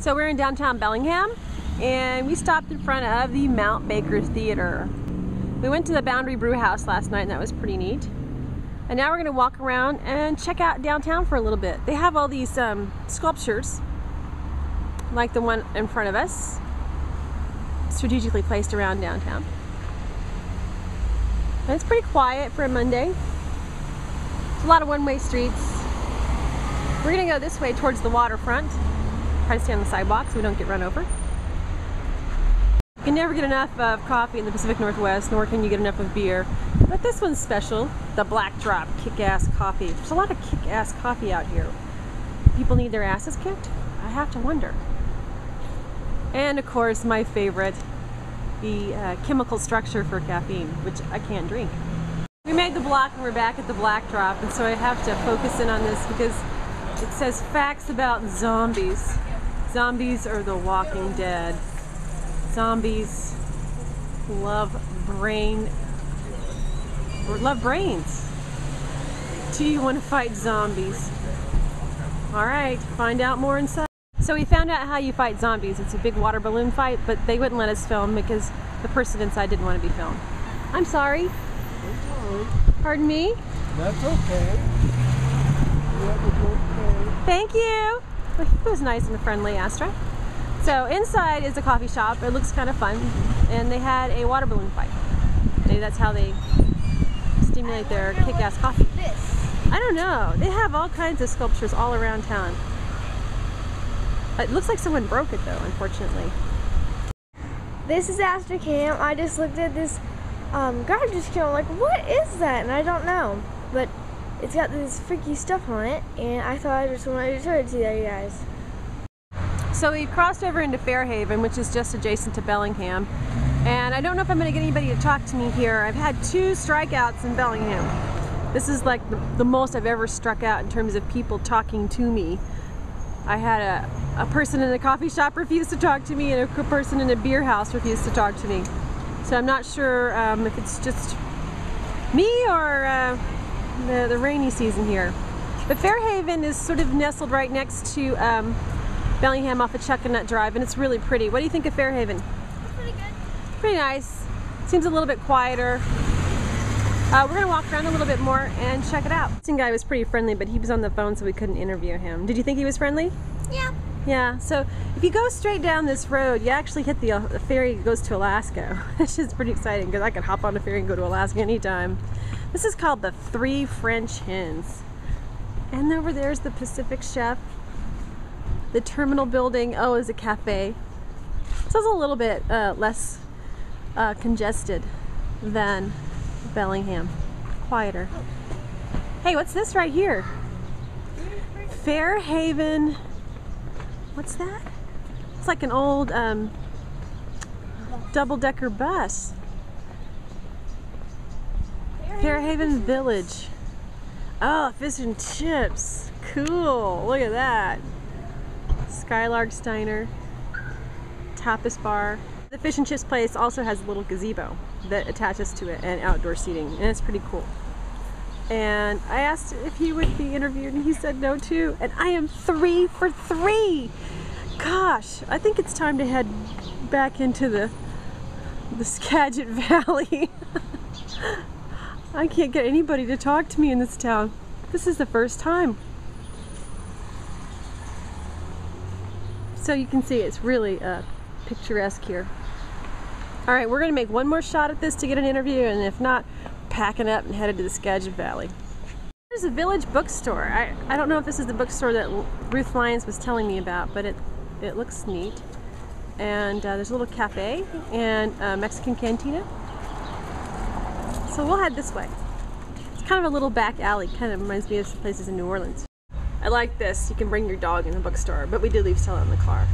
So we're in downtown Bellingham, and we stopped in front of the Mount Baker Theater. We went to the Boundary Brew House last night, and that was pretty neat. And now we're going to walk around and check out downtown for a little bit. They have all these sculptures, like the one in front of us, strategically placed around downtown. And it's pretty quiet for a Monday. There's a lot of one-way streets. We're going to go this way towards the waterfront. Try to stay on the sidewalk so we don't get run over. You can never get enough of coffee in the Pacific Northwest, nor can you get enough of beer. But this one's special, the Black Drop Kick-Ass Coffee. There's a lot of kick-ass coffee out here. People need their asses kicked? I have to wonder. And of course, my favorite, the chemical structure for caffeine, which I can't drink. We made the block and we're back at the Black Drop, and so I have to focus in on this because it says facts about zombies. Zombies are the walking dead. Zombies love brains. Do you want to fight zombies? Alright, find out more inside. So we found out how you fight zombies. It's a big water balloon fight, but they wouldn't let us film because the person inside didn't want to be filmed. I'm sorry. That's all right. Pardon me? That's okay. That was okay. Thank you. Well, he was nice and friendly, Astra. So inside is a coffee shop. It looks kind of fun, and they had a water balloon fight. Maybe that's how they stimulate their kick-ass coffee. I don't know. They have all kinds of sculptures all around town. It looks like someone broke it though, unfortunately. This is Astra Camp. I just looked at this garbage can. I'm like, what is that? And I don't know, but it's got this freaky stuff on it, and I thought I just wanted to show it to you guys. So we crossed over into Fairhaven, which is just adjacent to Bellingham. And I don't know if I'm going to get anybody to talk to me here. I've had 2 strikeouts in Bellingham. This is like the most I've ever struck out in terms of people talking to me. I had a person in a coffee shop refuse to talk to me, and a person in a beer house refused to talk to me. So I'm not sure if it's just me or the rainy season here. But Fairhaven is sort of nestled right next to Bellingham off of Chuckanut Drive, and it's really pretty. What do you think of Fairhaven? It's pretty good. Pretty nice. Seems a little bit quieter. We're going to walk around a little bit more and check it out. This guy was pretty friendly, but he was on the phone, so we couldn't interview him. Did you think he was friendly? Yeah. Yeah, so if you go straight down this road, you actually hit the ferry that goes to Alaska, which is pretty exciting because I could hop on a ferry and go to Alaska anytime. This is called the 3 French Hens. And over there's the Pacific Chef. The terminal building, is a cafe. So it's a little bit less congested than Bellingham. Quieter. Hey, what's this right here? Fairhaven. What's that? It's like an old double-decker bus. Fairhaven Village. Oh, fish and chips. Cool. Look at that. Skylark Steiner. Tapas bar. The fish and chips place also has a little gazebo that attaches to it and outdoor seating, and it's pretty cool. And I asked if he would be interviewed, and he said no too. And I am 3 for 3. Gosh, I think it's time to head back into the Skagit Valley. I can't get anybody to talk to me in this town. This is the first time. So you can see it's really picturesque here. All right, we're gonna make one more shot at this to get an interview, and if not, packing up and headed to the Skagit Valley. There's a Village bookstore. I don't know if this is the bookstore that Ruth Lyons was telling me about, but it looks neat. And there's a little cafe and a Mexican cantina. So we'll head this way. It's kind of a little back alley, kind of reminds me of some places in New Orleans. I like this. You can bring your dog in the bookstore, but we did leave Stella in the car.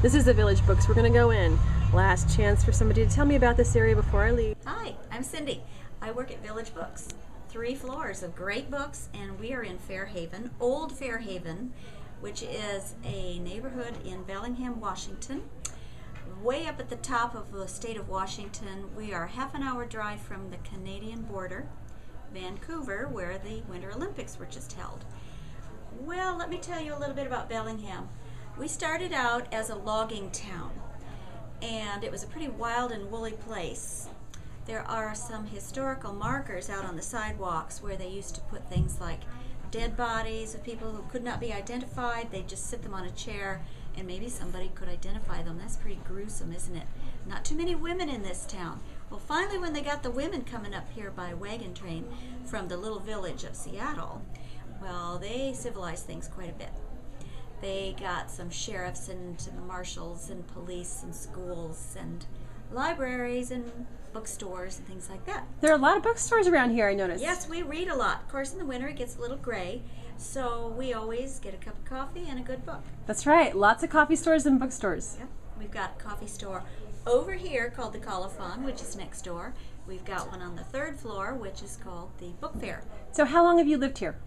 This is the Village Books. We're gonna go in. Last chance for somebody to tell me about this area before I leave. Hi, I'm Cindy. I work at Village Books. 3 floors of great books, and we are in Fairhaven, Old Fairhaven, which is a neighborhood in Bellingham, Washington. Way up at the top of the state of Washington. We are half an hour drive from the Canadian border, Vancouver, where the Winter Olympics were just held. Well, let me tell you a little bit about Bellingham. We started out as a logging town, and it was a pretty wild and woolly place. There are some historical markers out on the sidewalks where they used to put things like dead bodies of people who could not be identified. They'd just sit them on a chair and maybe somebody could identify them. That's pretty gruesome, isn't it? Not too many women in this town. Well, finally, when they got the women coming up here by wagon train from the little village of Seattle, well, they civilized things quite a bit. They got some sheriffs and marshals and police and schools and libraries and bookstores and things like that. There are a lot of bookstores around here, I noticed. Yes, we read a lot. Of course, in the winter it gets a little gray, so we always get a cup of coffee and a good book. That's right. Lots of coffee stores and bookstores. Yep. We've got a coffee store over here called the Colophon, which is next door. We've got one on the 3rd floor, which is called the Book Fair. So how long have you lived here?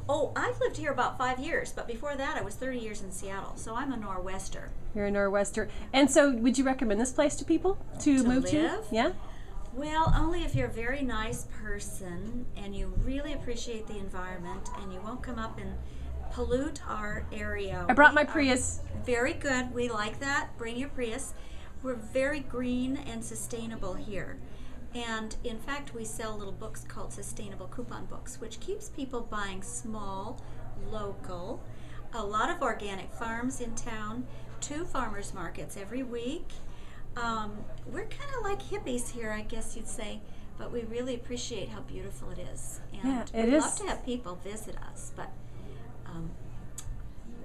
Oh, I've lived here about 5 years, but before that I was 30 years in Seattle, so I'm a Nor'wester. You're a Nor'wester. And so would you recommend this place to people to move live? to? Yeah? Well, only if you're a very nice person and you really appreciate the environment and you won't come up and pollute our area. I brought my Prius. Very good. We like that. Bring your Prius. We're very green and sustainable here. And in fact, we sell little books called sustainable coupon books, which keeps people buying small, local, a lot of organic farms in town, 2 farmers markets every week. We're kind of like hippies here, I guess you'd say, but we really appreciate how beautiful it is. And Yeah, it we'd is. love to have people visit us, but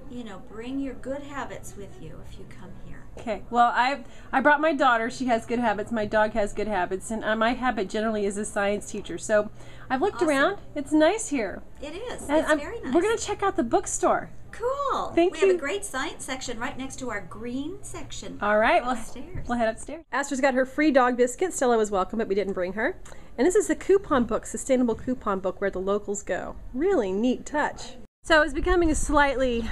you know, bring your good habits with you if you come here. Okay. Well, I brought my daughter. She has good habits. My dog has good habits. And my habit generally is a science teacher. So I've looked Awesome. around. It's nice here. It is. And It's very nice. We're going to check out the bookstore. Cool. Thank we you. have a great science section right next to our green section. All right. Upstairs. We'll head upstairs. Astra's got her free dog biscuit. Stella was welcome, but we didn't bring her. And this is the coupon book, sustainable coupon book, where the locals go. Really neat touch. So I was becoming slightly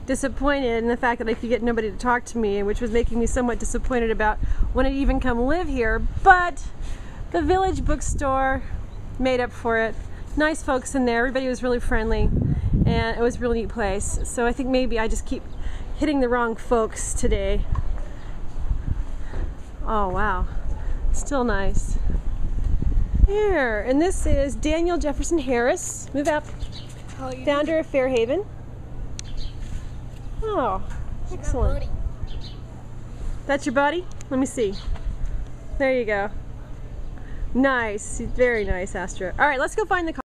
disappointed in the fact that I could get nobody to talk to me, which was making me somewhat disappointed about when I even come live here. But the village bookstore made up for it. Nice folks in there. Everybody was really friendly, and it was a really neat place. So I think maybe I just keep hitting the wrong folks today. Oh wow, still nice. Here, and this is Daniel Jefferson Harris, move up, founder of Fairhaven. Oh, excellent. That's your buddy? Let me see. There you go. Nice, very nice, Astra. All right, let's go find the car.